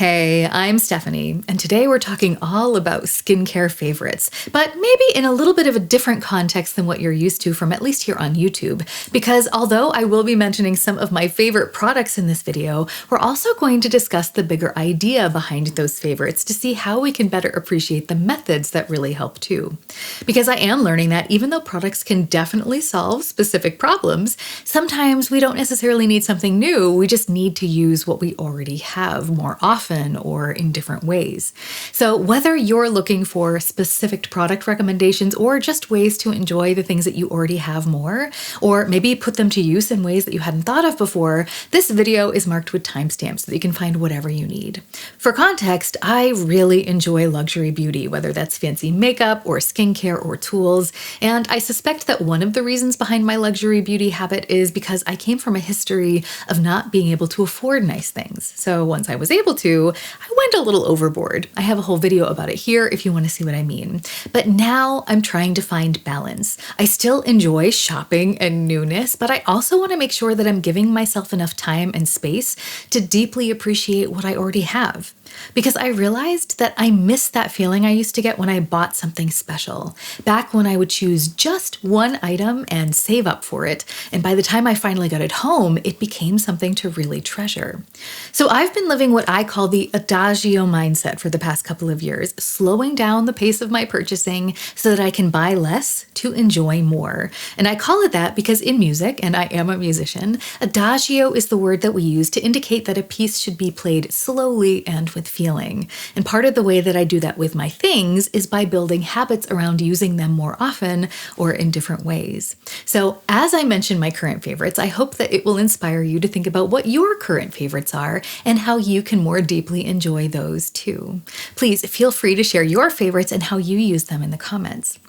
Hey, I'm Stephanie, and today we're talking all about skincare favorites, but maybe in a little bit of a different context than what you're used to from at least here on YouTube. Because although I will be mentioning some of my favorite products in this video, we're also going to discuss the bigger idea behind those favorites to see how we can better appreciate the methods that really help too. Because I am learning that even though products can definitely solve specific problems, sometimes we don't necessarily need something new, we just need to use what we already have more often or in different ways. So whether you're looking for specific product recommendations or just ways to enjoy the things that you already have more, or maybe put them to use in ways that you hadn't thought of before, this video is marked with timestamps so that you can find whatever you need. For context, I really enjoy luxury beauty, whether that's fancy makeup or skincare or tools, and I suspect that one of the reasons behind my luxury beauty habit is because I came from a history of not being able to afford nice things. So once I was able to, I went a little overboard. I have a whole video about it here if you want to see what I mean. But now I'm trying to find balance. I still enjoy shopping and newness, but I also want to make sure that I'm giving myself enough time and space to deeply appreciate what I already have. Because I realized that I miss that feeling I used to get when I bought something special, back when I would choose just one item and save up for it, and by the time I finally got it home, it became something to really treasure. So I've been living what I call the Adagio mindset for the past couple of years, slowing down the pace of my purchasing so that I can buy less to enjoy more. And I call it that because in music, and I am a musician, Adagio is the word that we use to indicate that a piece should be played slowly and with feeling. And part of the way that I do that with my things is by building habits around using them more often or in different ways. So as I mention my current favorites, I hope that it will inspire you to think about what your current favorites are and how you can more deeply enjoy those too. Please feel free to share your favorites and how you use them in the comments.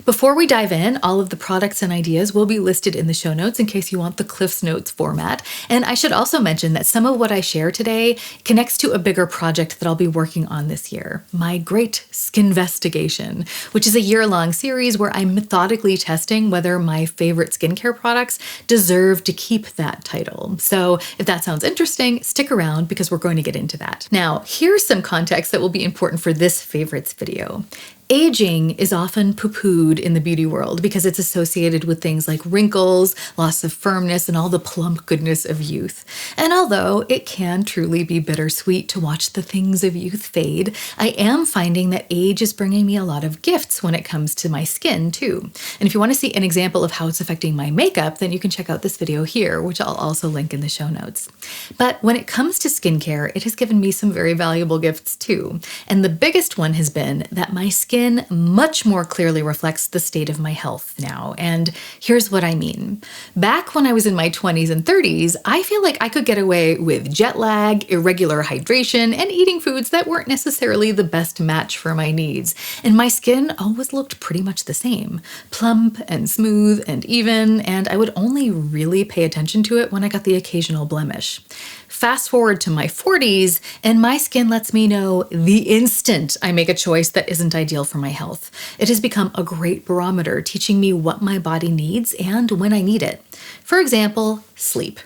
Before we dive in, all of the products and ideas will be listed in the show notes in case you want the Cliff's Notes format. And I should also mention that some of what I share today connects to a bigger project that I'll be working on this year, my great Skinvestigation, which is a year-long series where I'm methodically testing whether my favorite skincare products deserve to keep that title. So if that sounds interesting, stick around because we're going to get into that. Now, here's some context that will be important for this favorites video. Aging is often poo-pooed in the beauty world because it's associated with things like wrinkles, loss of firmness, and all the plump goodness of youth. And although it can truly be bittersweet to watch the things of youth fade, I am finding that age is bringing me a lot of gifts when it comes to my skin too. And if you want to see an example of how it's affecting my makeup, then you can check out this video here, which I'll also link in the show notes. But when it comes to skincare, it has given me some very valuable gifts too. And the biggest one has been that my skin much more clearly reflects the state of my health now. And here's what I mean. Back when I was in my 20s and 30s, I feel like I could get away with jet lag, irregular hydration, and eating foods that weren't necessarily the best match for my needs. And my skin always looked pretty much the same, plump and smooth and even, and I would only really pay attention to it when I got the occasional blemish. Fast forward to my 40s, and my skin lets me know the instant I make a choice that isn't ideal for my health. It has become a great barometer, teaching me what my body needs and when I need it. For example, sleep.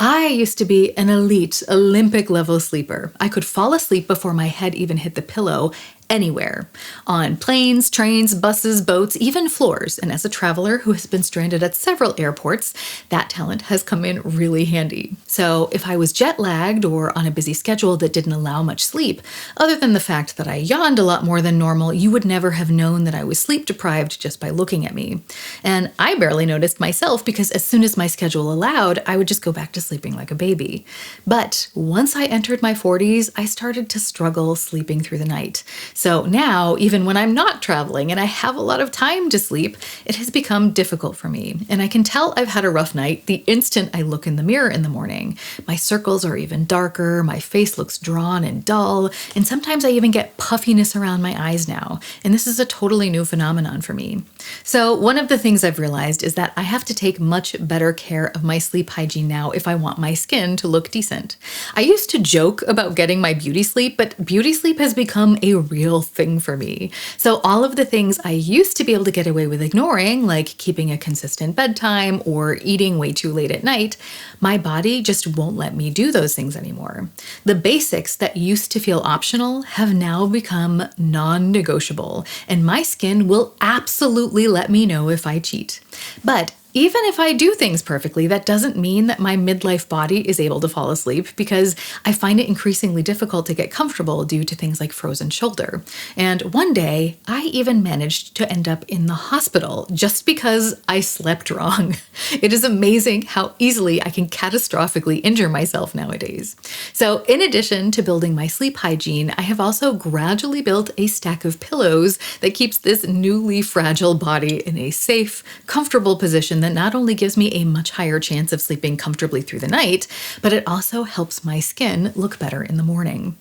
I used to be an elite, Olympic level sleeper. I could fall asleep before my head even hit the pillow, anywhere. On planes, trains, buses, boats, even floors. And as a traveler who has been stranded at several airports, that talent has come in really handy. So if I was jet lagged or on a busy schedule that didn't allow much sleep, other than the fact that I yawned a lot more than normal, you would never have known that I was sleep deprived just by looking at me. And I barely noticed myself because as soon as my schedule allowed, I would just go back to sleeping like a baby. But once I entered my 40s, I started to struggle sleeping through the night. So now, even when I'm not traveling and I have a lot of time to sleep, it has become difficult for me. And I can tell I've had a rough night the instant I look in the mirror in the morning. My circles are even darker, my face looks drawn and dull, and sometimes I even get puffiness around my eyes now. And this is a totally new phenomenon for me. So one of the things I've realized is that I have to take much better care of my sleep hygiene now if I want my skin to look decent. I used to joke about getting my beauty sleep, but beauty sleep has become a real real thing for me. So all of the things I used to be able to get away with ignoring, like keeping a consistent bedtime or eating way too late at night, my body just won't let me do those things anymore. The basics that used to feel optional have now become non-negotiable, and my skin will absolutely let me know if I cheat. But even if I do things perfectly, that doesn't mean that my midlife body is able to fall asleep, because I find it increasingly difficult to get comfortable due to things like frozen shoulder. And one day, I even managed to end up in the hospital just because I slept wrong. It is amazing how easily I can catastrophically injure myself nowadays. So in addition to building my sleep hygiene, I have also gradually built a stack of pillows that keeps this newly fragile body in a safe, comfortable position that not only gives me a much higher chance of sleeping comfortably through the night, but it also helps my skin look better in the morning.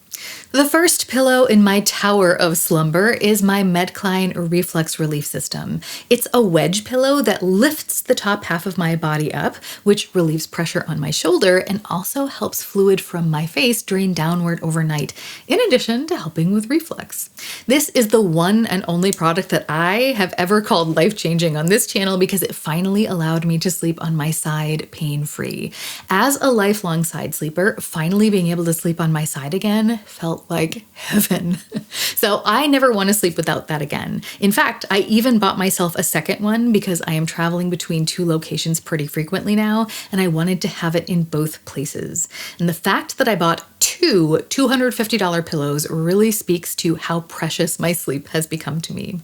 The first pillow in my tower of slumber is my MEDCLINE Reflux Relief System. It's a wedge pillow that lifts the top half of my body up, which relieves pressure on my shoulder and also helps fluid from my face drain downward overnight, in addition to helping with reflux. This is the one and only product that I have ever called life-changing on this channel because it finally allowed me to sleep on my side pain-free. As a lifelong side sleeper, finally being able to sleep on my side again felt like heaven. So I never want to sleep without that again. In fact, I even bought myself a second one because I am traveling between two locations pretty frequently now, and I wanted to have it in both places. And the fact that I bought two $250 pillows really speaks to how precious my sleep has become to me.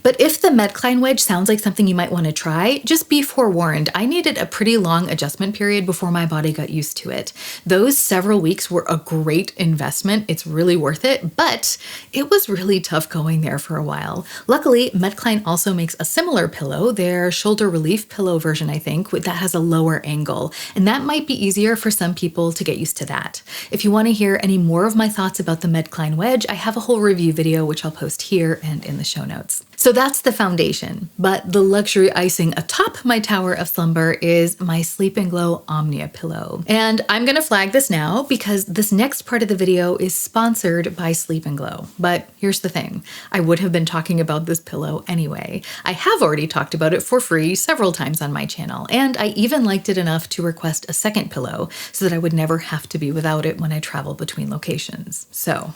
But if the MEDCLINE wedge sounds like something you might want to try, just be forewarned. I needed a pretty long adjustment period before my body got used to it. Those several weeks were a great investment. It's really worth it, but it was really tough going there for a while. Luckily, MEDCLINE also makes a similar pillow, their shoulder relief pillow version, I think, that has a lower angle, and that might be easier for some people to get used to that. If you want to hear any more of my thoughts about the MEDCLINE wedge, I have a whole review video which I'll post here and in the show notes. So that's the foundation, but the luxury icing atop my tower of slumber is my Sleep and Glow Omnia pillow. And I'm gonna flag this now because this next part of the video is sponsored by Sleep and Glow. But here's the thing, I would have been talking about this pillow anyway. I have already talked about it for free several times on my channel, and I even liked it enough to request a second pillow so that I would never have to be without it when I travel between locations. So,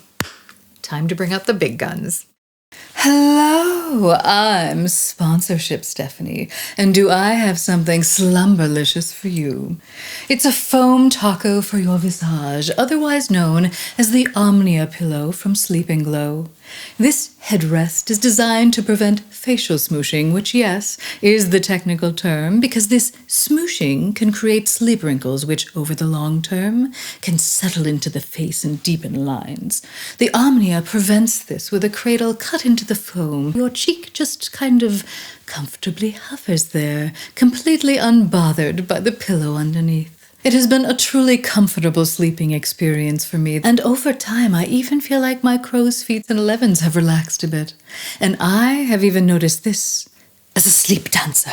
time to bring out the big guns. Hello, I'm Sponsorship Stephanie, and do I have something slumberlicious for you? It's a foam taco for your visage, otherwise known as the Omnia pillow from Sleep and Glow. This headrest is designed to prevent facial smooshing, which, yes, is the technical term, because this smooshing can create sleep wrinkles, which, over the long term, can settle into the face and deepen lines. The Omnia prevents this with a cradle cut into the foam. Your cheek just kind of comfortably hovers there, completely unbothered by the pillow underneath. It has been a truly comfortable sleeping experience for me, and over time I even feel like my crow's feet and 11s have relaxed a bit. And I have even noticed this as a sleep dancer.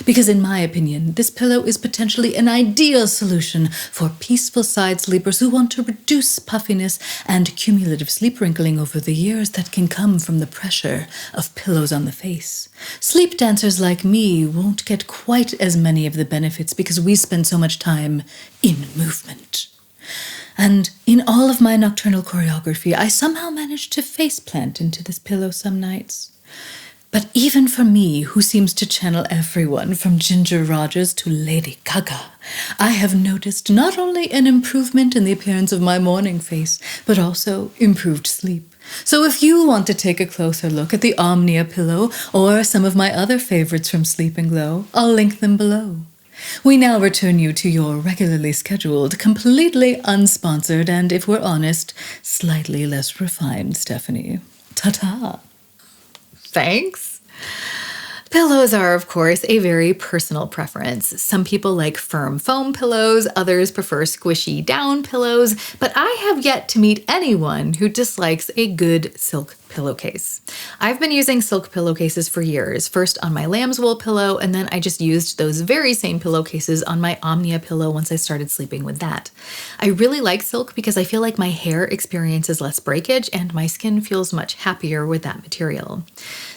Because in my opinion, this pillow is potentially an ideal solution for peaceful side sleepers who want to reduce puffiness and cumulative sleep wrinkling over the years that can come from the pressure of pillows on the face. Sleep dancers like me won't get quite as many of the benefits because we spend so much time in movement. And in all of my nocturnal choreography, I somehow managed to faceplant into this pillow some nights. But even for me, who seems to channel everyone from Ginger Rogers to Lady Gaga, I have noticed not only an improvement in the appearance of my morning face, but also improved sleep. So if you want to take a closer look at the Omnia pillow or some of my other favorites from Sleep and Glow, I'll link them below. We now return you to your regularly scheduled, completely unsponsored, and if we're honest, slightly less refined Stephanie. Ta-ta! Thanks. Pillows are, of course, a very personal preference. Some people like firm foam pillows, others prefer squishy down pillows, but I have yet to meet anyone who dislikes a good silk pillowcase. I've been using silk pillowcases for years, first on my lamb's wool pillow, and then I just used those very same pillowcases on my Omnia pillow once I started sleeping with that. I really like silk because I feel like my hair experiences less breakage and my skin feels much happier with that material.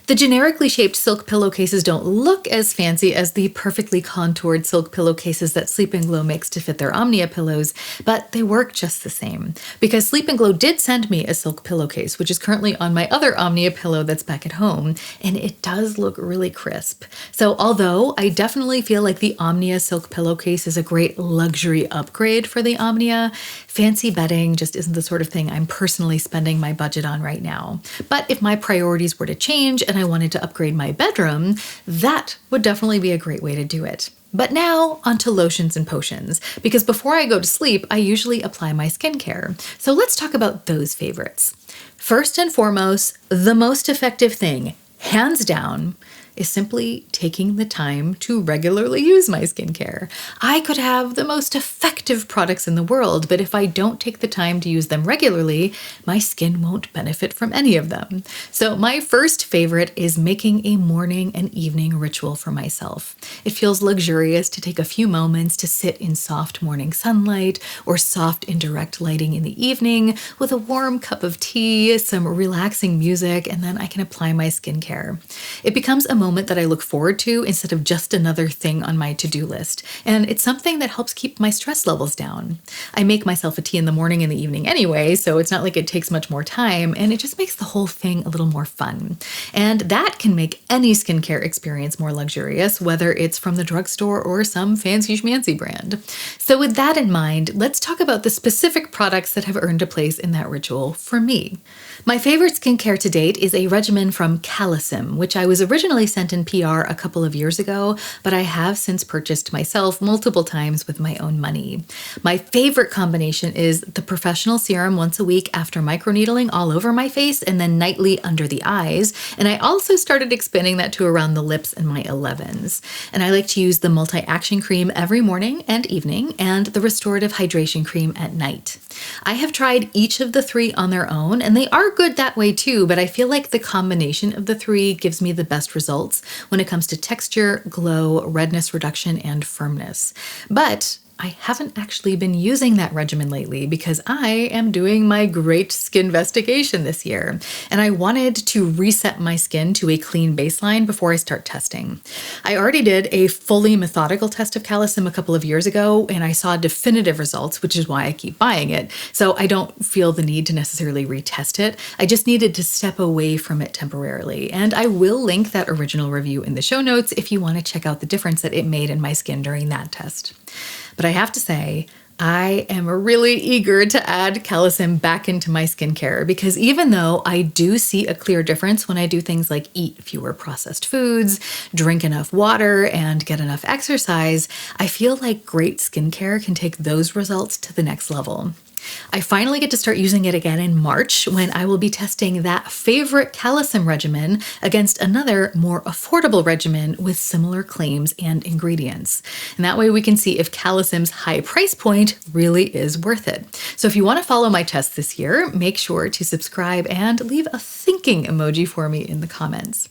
The generically shaped silk pillowcases don't look as fancy as the perfectly contoured silk pillowcases that Sleep & Glow makes to fit their Omnia pillows, but they work just the same. Because Sleep & Glow did send me a silk pillowcase, which is currently on my other Omnia pillow that's back at home, and it does look really crisp. So although I definitely feel like the Omnia silk pillowcase is a great luxury upgrade for the Omnia, fancy bedding just isn't the sort of thing I'm personally spending my budget on right now. But if my priorities were to change and I wanted to upgrade my bedroom, that would definitely be a great way to do it. But now onto lotions and potions, because before I go to sleep, I usually apply my skincare. So let's talk about those favorites. First and foremost, the most effective thing, hands down, is simply taking the time to regularly use my skincare. I could have the most effective products in the world, but if I don't take the time to use them regularly, my skin won't benefit from any of them. So my first favorite is making a morning and evening ritual for myself. It feels luxurious to take a few moments to sit in soft morning sunlight or soft indirect lighting in the evening with a warm cup of tea, some relaxing music, and then I can apply my skincare. It becomes a moment that I look forward to instead of just another thing on my to-do list. And it's something that helps keep my stress levels down. I make myself a tea in the morning and the evening anyway, so it's not like it takes much more time, and it just makes the whole thing a little more fun. And that can make any skincare experience more luxurious, whether it's from the drugstore or some fancy schmancy brand. So with that in mind, let's talk about the specific products that have earned a place in that ritual for me. My favorite skincare to date is a regimen from Calecim, which I was originally sent in PR a couple of years ago, but I have since purchased myself multiple times with my own money. My favorite combination is the professional serum once a week after microneedling all over my face and then nightly under the eyes. And I also started expanding that to around the lips and my 11s. And I like to use the multi-action cream every morning and evening and the restorative hydration cream at night. I have tried each of the three on their own, and they are good that way too, but I feel like the combination of the three gives me the best results when it comes to texture, glow, redness reduction, and firmness. But I haven't actually been using that regimen lately because I am doing my great Skinvestigation this year, and I wanted to reset my skin to a clean baseline before I start testing. I already did a fully methodical test of Calecim a couple of years ago, and I saw definitive results, which is why I keep buying it. So I don't feel the need to necessarily retest it. I just needed to step away from it temporarily, and I will link that original review in the show notes if you want to check out the difference that it made in my skin during that test. But I have to say, I am really eager to add Calecim back into my skincare because even though I do see a clear difference when I do things like eat fewer processed foods, drink enough water, and get enough exercise, I feel like great skincare can take those results to the next level. I finally get to start using it again in March when I will be testing that favorite Calecim regimen against another more affordable regimen with similar claims and ingredients. And that way we can see if Calecim's high price point really is worth it. So if you want to follow my test this year, make sure to subscribe and leave a thinking emoji for me in the comments.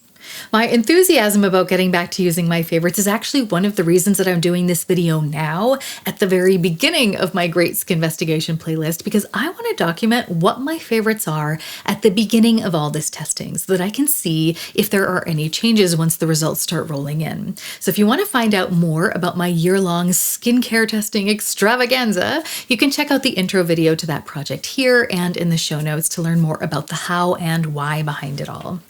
My enthusiasm about getting back to using my favorites is actually one of the reasons that I'm doing this video now at the very beginning of my Great Skinvestigation playlist, because I want to document what my favorites are at the beginning of all this testing so that I can see if there are any changes once the results start rolling in. So if you want to find out more about my year-long skincare testing extravaganza, you can check out the intro video to that project here and in the show notes to learn more about the how and why behind it all.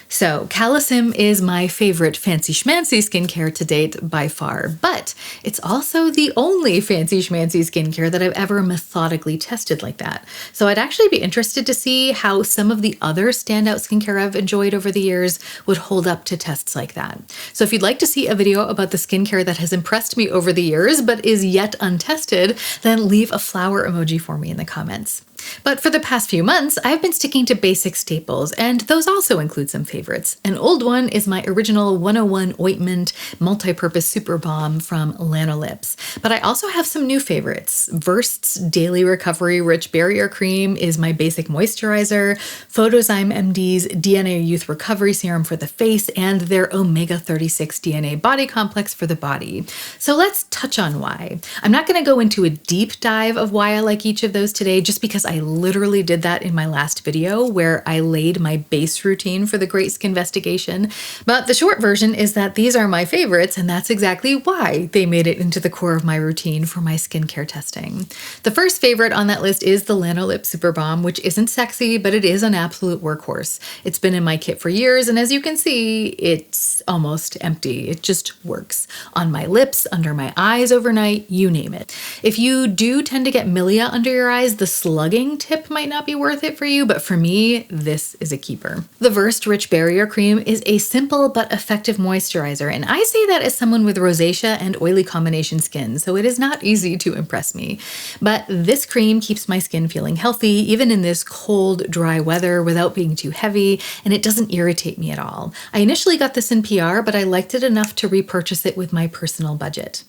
So Calecim is my favorite fancy schmancy skincare to date by far, but it's also the only fancy schmancy skincare that I've ever methodically tested like that. So I'd actually be interested to see how some of the other standout skincare I've enjoyed over the years would hold up to tests like that. So if you'd like to see a video about the skincare that has impressed me over the years but is yet untested, then leave a flower emoji for me in the comments. But for the past few months, I've been sticking to basic staples, and those also include some favorites. An old one is my original 101 Ointment Multi-Purpose Super Balm from Lanolips. But I also have some new favorites. Verst's Daily Recovery Rich Barrier Cream is my basic moisturizer, Photozyme MD's DNA Youth Recovery Serum for the face, and their Omega-36 DNA Body Complex for the body. So let's touch on why. I'm not going to go into a deep dive of why I like each of those today, just because I literally did that in my last video where I laid my base routine for the Great Skinvestigation. But the short version is that these are my favorites, and that's exactly why they made it into the core of my routine for my skincare testing. The first favorite on that list is the Lanolips Super Balm, which isn't sexy, but it is an absolute workhorse. It's been in my kit for years, and as you can see, it's almost empty. It just works. On my lips, under my eyes overnight, you name it. If you do tend to get milia under your eyes, the slugging tip might not be worth it for you, but for me, this is a keeper. The Verst Rich Barrier Cream is a simple but effective moisturizer, and I say that as someone with rosacea and oily combination skin, so it is not easy to impress me. But this cream keeps my skin feeling healthy, even in this cold, dry weather, without being too heavy, and it doesn't irritate me at all. I initially got this in PR, but I liked it enough to repurchase it with my personal budget.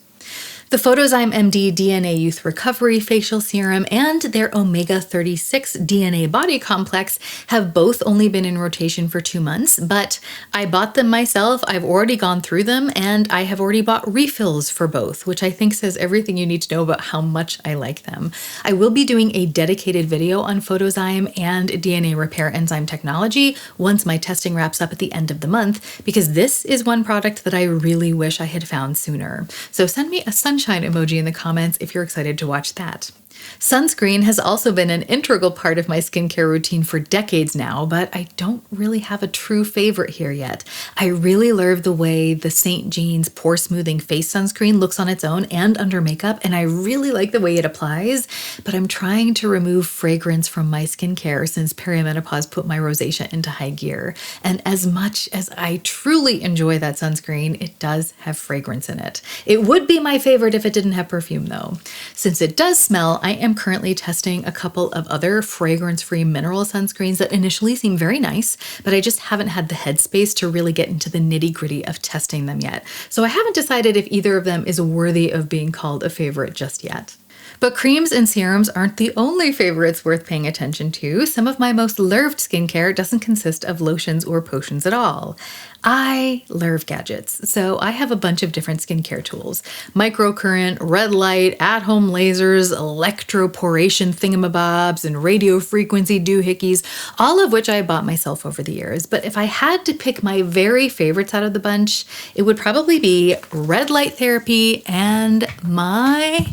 The Photozyme MD DNA Youth Recovery Facial Serum and their Omega-36 DNA Body Complex have both only been in rotation for 2 months, but I bought them myself, I've already gone through them, and I have already bought refills for both, which I think says everything you need to know about how much I like them. I will be doing a dedicated video on Photozyme and DNA repair enzyme technology once my testing wraps up at the end of the month, because this is one product that I really wish I had found sooner. So send me a sunshine emoji in the comments if you're excited to watch that. Sunscreen has also been an integral part of my skincare routine for decades now, but I don't really have a true favorite here yet. I really love the way the St. Jean's Pore Smoothing Face Sunscreen looks on its own and under makeup, and I really like the way it applies, but I'm trying to remove fragrance from my skincare since perimenopause put my rosacea into high gear. And as much as I truly enjoy that sunscreen, it does have fragrance in it. It would be my favorite if it didn't have perfume though. Since it does smell, I am currently testing a couple of other fragrance-free mineral sunscreens that initially seem very nice, but I just haven't had the headspace to really get into the nitty-gritty of testing them yet. So I haven't decided if either of them is worthy of being called a favorite just yet. But creams and serums aren't the only favorites worth paying attention to. Some of my most loved skincare doesn't consist of lotions or potions at all. I love gadgets, so I have a bunch of different skincare tools. Microcurrent, red light, at-home lasers, electroporation thingamabobs, and radio frequency doohickeys, all of which I bought myself over the years. But if I had to pick my very favorites out of the bunch, it would probably be red light therapy and my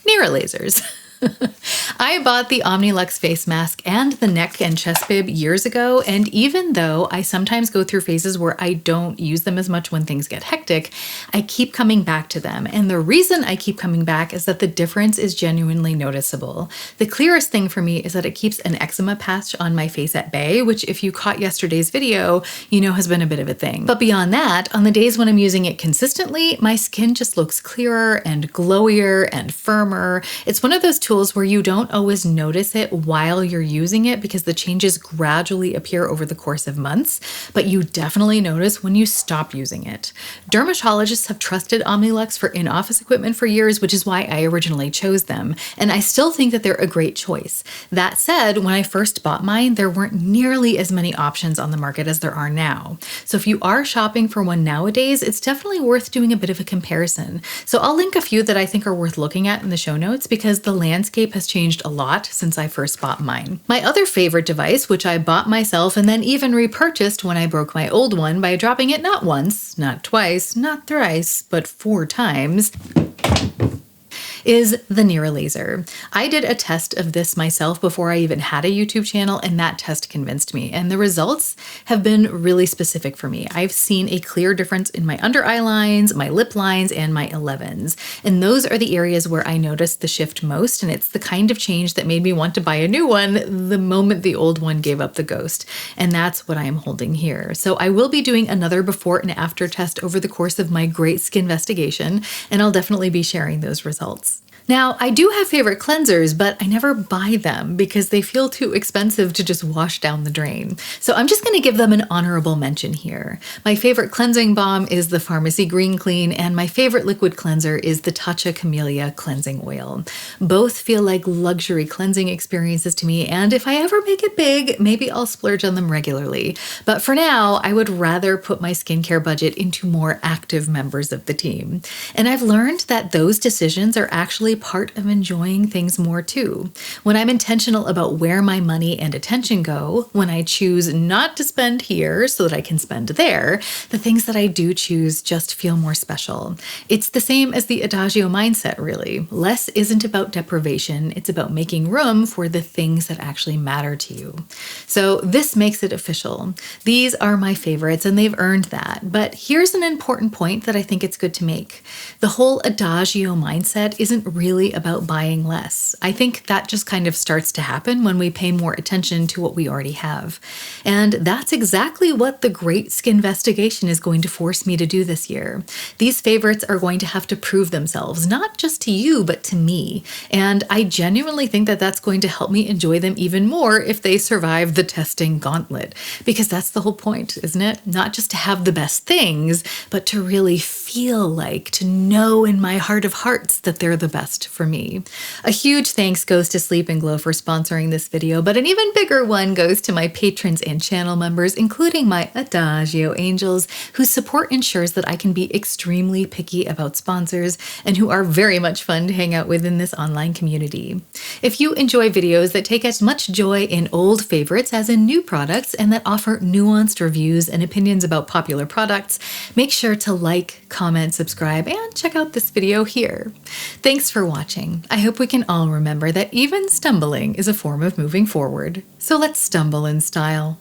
mirror lasers. I bought the OmniLux face mask and the neck and chest bib years ago, and even though I sometimes go through phases where I don't use them as much when things get hectic, I keep coming back to them. And the reason I keep coming back is that the difference is genuinely noticeable. The clearest thing for me is that it keeps an eczema patch on my face at bay, which if you caught yesterday's video, you know has been a bit of a thing. But beyond that, on the days when I'm using it consistently, my skin just looks clearer and glowier and firmer. It's one of those tools where you don't always notice it while you're using it because the changes gradually appear over the course of months, but you definitely notice when you stop using it. Dermatologists have trusted OmniLux for in-office equipment for years, which is why I originally chose them, and I still think that they're a great choice. That said, when I first bought mine, there weren't nearly as many options on the market as there are now. So if you are shopping for one nowadays, it's definitely worth doing a bit of a comparison. So I'll link a few that I think are worth looking at in the show notes because the landscape has changed a lot since I first bought mine. My other favorite device, which I bought myself and then even repurchased when I broke my old one by dropping it not once, not twice, not thrice, but 4 times, is the NeuroLaser. I did a test of this myself before I even had a YouTube channel, and that test convinced me, and the results have been really specific for me. I've seen a clear difference in my under eye lines, my lip lines, and my 11s, and those are the areas where I noticed the shift most, and it's the kind of change that made me want to buy a new one the moment the old one gave up the ghost, and that's what I am holding here. So I will be doing another before and after test over the course of my Great Skinvestigation, and I'll definitely be sharing those results. Now, I do have favorite cleansers, but I never buy them because they feel too expensive to just wash down the drain. So I'm just going to give them an honorable mention here. My favorite cleansing balm is the Pharmacy Green Clean, and my favorite liquid cleanser is the Tatcha Camellia Cleansing Oil. Both feel like luxury cleansing experiences to me, and if I ever make it big, maybe I'll splurge on them regularly. But for now, I would rather put my skincare budget into more active members of the team. And I've learned that those decisions are actually part of enjoying things more too. When I'm intentional about where my money and attention go, when I choose not to spend here so that I can spend there, the things that I do choose just feel more special. It's the same as the Adagio mindset, really. Less isn't about deprivation, it's about making room for the things that actually matter to you. So this makes it official. These are my favorites and they've earned that. But here's an important point that I think it's good to make. The whole Adagio mindset isn't really about buying less. I think that just kind of starts to happen when we pay more attention to what we already have. And that's exactly what the great Skinvestigation is going to force me to do this year. These favorites are going to have to prove themselves, not just to you, but to me. And I genuinely think that that's going to help me enjoy them even more if they survive the testing gauntlet. Because that's the whole point, isn't it? Not just to have the best things, but to really feel like, to know in my heart of hearts that they're the best for me. A huge thanks goes to Sleep and Glow for sponsoring this video, but an even bigger one goes to my patrons and channel members, including my Adagio angels, whose support ensures that I can be extremely picky about sponsors and who are very much fun to hang out with in this online community. If you enjoy videos that take as much joy in old favorites as in new products and that offer nuanced reviews and opinions about popular products, make sure to like, comment, subscribe, and check out this video here. Thanks for watching. I hope we can all remember that even stumbling is a form of moving forward. So let's stumble in style.